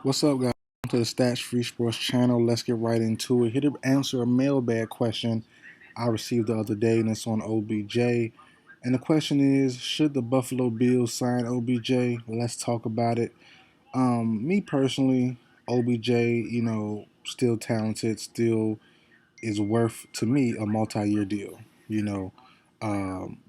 What's up, guys? Welcome to the Stats Free Sports channel. Let's get right into it. Here to answer a mailbag question I received the other day, and it's on OBJ. And the question is, should the Buffalo Bills sign OBJ? Let's talk about it. Me personally, OBJ, still talented, still is worth to me a multi-year deal. You know,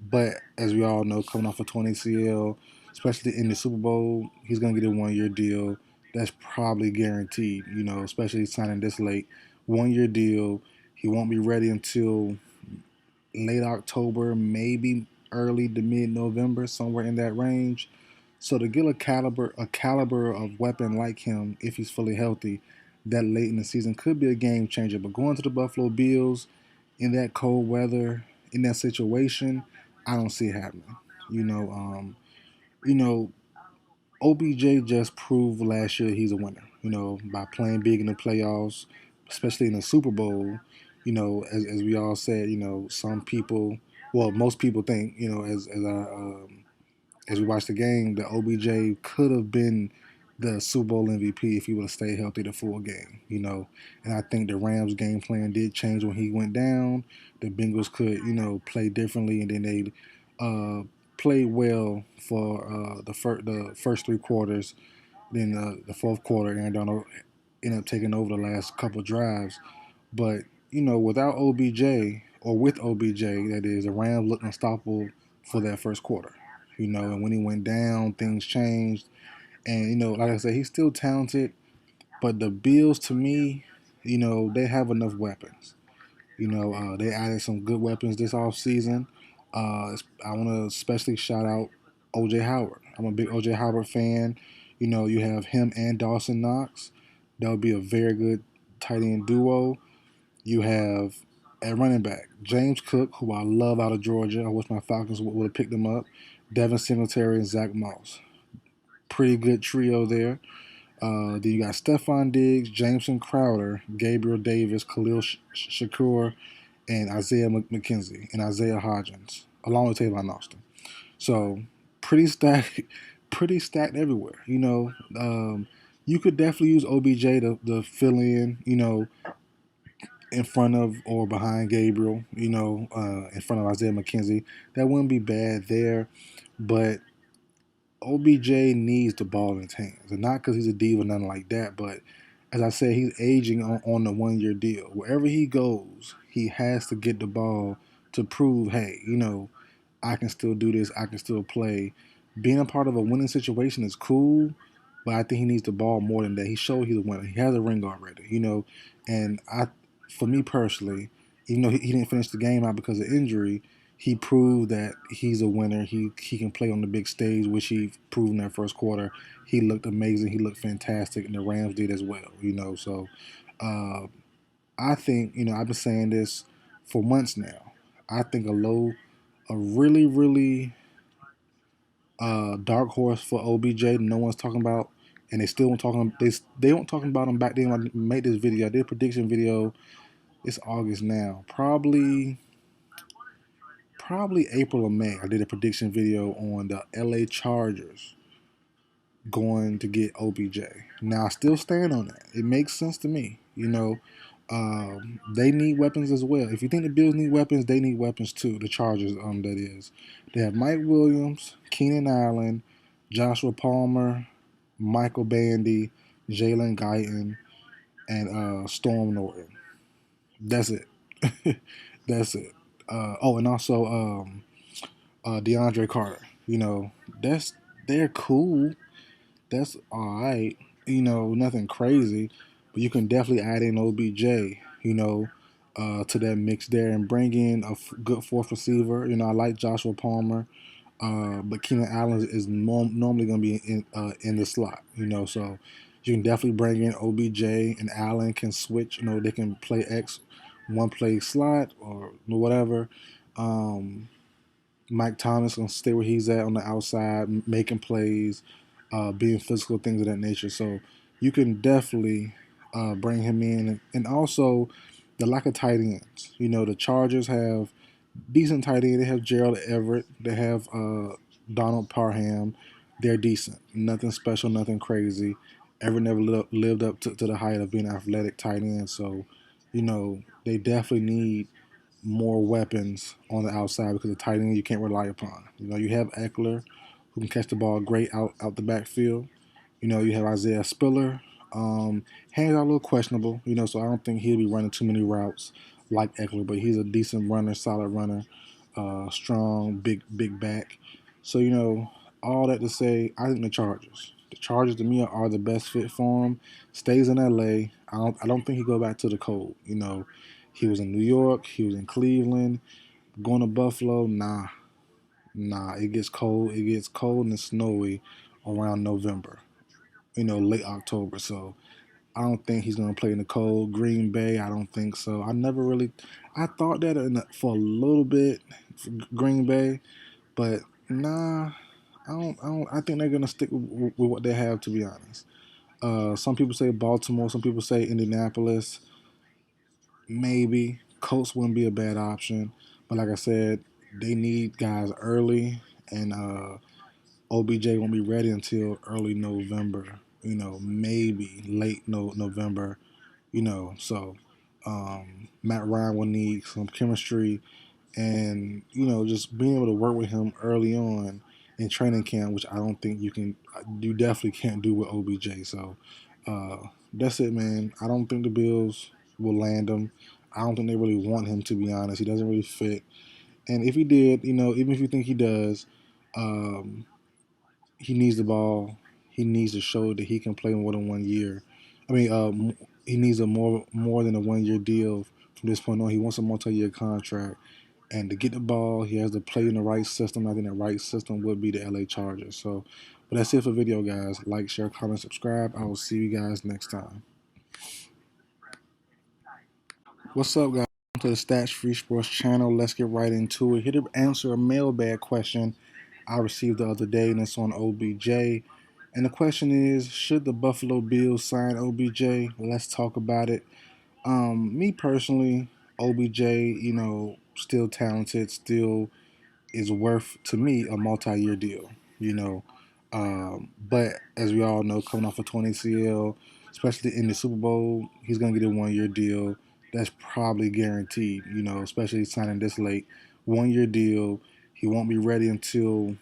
but as we all know, coming off a 20 CL, especially in the Super Bowl, he's gonna get a 1 year deal. That's probably guaranteed. Especially signing this late, 1 year deal. He won't be ready until late October, maybe early to mid November, somewhere in that range. So to get a caliber of weapon like him, if he's fully healthy, that late in the season could be a game changer. But going to the Buffalo Bills in that cold weather, in that situation, I don't see it happening. You know, um, you know, OBJ just proved last year he's a winner. By playing big in the playoffs, especially in the Super Bowl. As we all said, some people, well, most people think, as we watch the game, that OBJ could have been the Super Bowl MVP if he would have stayed healthy the full game. And I think the Rams' game plan did change when he went down. The Bengals could, play differently, and then they uh, played well for the first 3 quarters. Then the fourth quarter, Aaron Donald ended up taking over the last couple drives. But without OBJ, or with OBJ, that is, the Rams looked unstoppable for that first quarter. And when he went down, things changed. And like I said, he's still talented, but the Bills, to me, they have enough weapons. They added some good weapons this offseason. I want to especially shout out OJ Howard. I'm a big OJ Howard fan. You have him and Dawson Knox. That would be a very good tight end duo. You have at running back James Cook, who I love out of Georgia. I wish my Falcons would have picked him up. Devin Singletary and Zach Moss. Pretty good trio there. Then you got Stephon Diggs, Jameson Crowder, Gabriel Davis, Khalil Shakur, and Isaiah McKenzie and Isaiah Hodgins, along with Tavon Austin. So pretty stacked, pretty stacked everywhere. You could definitely use OBJ to fill in front of or behind Gabriel. In front of Isaiah McKenzie. That wouldn't be bad there, but OBJ needs the ball in his hands, and not because he's a diva, nothing like that. But as I said, he's aging on the 1 year deal. Wherever he goes, he has to get the ball to prove, hey, I can still do this. I can still play. Being a part of a winning situation is cool, but I think he needs the ball more than that. He showed he's a winner. He has a ring already, and for me personally, even though he didn't finish the game out because of injury, he proved that he's a winner. He can play on the big stage, which he proved in that first quarter. He looked amazing. He looked fantastic, and the Rams did as well. So uh, I think I've been saying this for months now. I think a really really dark horse for OBJ. No one's talking about, and they still won't talking. They weren't talking about him back then when I made this video. I did a prediction video. It's August now. Probably April or May. I did a prediction video on the LA Chargers going to get OBJ. Now I still stand on that. It makes sense to me. They need weapons as well. If you think the Bills need weapons, they need weapons too. The Chargers, that is. They have Mike Williams, Keenan Allen, Joshua Palmer, Michael Bandy, Jalen Guyton, and Storm Norton. That's it. That's it. And also DeAndre Carter. That's they're cool. That's all right. Nothing crazy, but you can definitely add in OBJ. To that mix there and bring in a good fourth receiver. I like Joshua Palmer, but Keenan Allen is normally going to be in the slot. So you can definitely bring in OBJ and Allen can switch. They can play X, one play slot or whatever. Mike Thomas gonna stay where he's at on the outside, making plays, being physical, things of that nature. So you can definitely bring him in, and also the lack of tight ends. The Chargers have decent tight end. They have Gerald Everett. They have Donald Parham. They're decent. Nothing special. Nothing crazy. ever never lived up to the height of being an athletic tight end. So, they definitely need more weapons on the outside because the tight end you can't rely upon. You have Eckler who can catch the ball great out the backfield. You have Isaiah Spiller. Hands are a little questionable, so I don't think he'll be running too many routes like Eckler, but he's a decent runner, solid runner, strong, big back. So, all that to say, I think the Chargers. The Chargers to me are the best fit for him. Stays in LA. I don't think he go back to the cold. He was in New York, he was in Cleveland, going to Buffalo, nah. It gets cold. It gets cold and snowy around November. Late October. So I don't think he's going to play in the cold. Green Bay, I don't think so. I thought that for a little bit, for Green Bay, but nah, I think they're going to stick with what they have, to be honest. Some people say Baltimore, some people say Indianapolis. Maybe Colts wouldn't be a bad option, but like I said, they need guys early, and OBJ won't be ready until early November. Maybe late November. So Matt Ryan will need some chemistry, and just being able to work with him early on in training camp, which I don't think you definitely can't do with OBJ. So uh, that's it, man. I don't think the Bills will land him. I don't think they really want him, to be honest. He doesn't really fit. And if he did, even if you think he does, um, he needs the ball. He needs to show that he can play more than 1 year. I mean, he needs a more than a 1 year deal from this point on. He wants a multi-year contract, and to get the ball, he has to play in the right system. I think the right system would be the LA Chargers. So, but that's it for the video, guys. Like, share, comment, subscribe. I will see you guys next time. What's up, guys? Welcome to the Stats Free Sports channel. Let's get right into it. Here to answer a mailbag question I received the other day, and it's on OBJ. And the question is, should the Buffalo Bills sign OBJ? Let's talk about it. Me personally, OBJ, still talented, still is worth to me a multi-year deal. You know, but as we all know, coming off a 20 ACL, especially in the Super Bowl, he's gonna get a 1 year deal. That's probably guaranteed. Especially signing this late, 1 year deal. He won't be ready until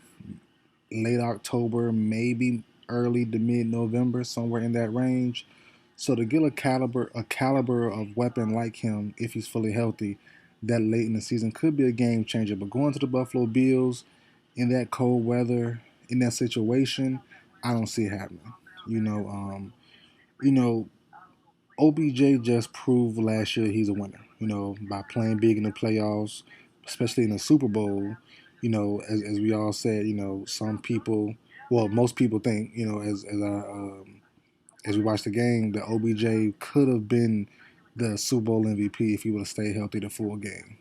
late October, maybe early to mid November, somewhere in that range. So to get a caliber of weapon like him, if he's fully healthy, that late in the season could be a game changer. But going to the Buffalo Bills in that cold weather, in that situation, I don't see it happening. You know, um, you know, OBJ just proved last year he's a winner. By playing big in the playoffs, especially in the Super Bowl. As we all said, some people, well, most people think, as we watch the game, that OBJ could have been the Super Bowl MVP if he would have stayed healthy the full game.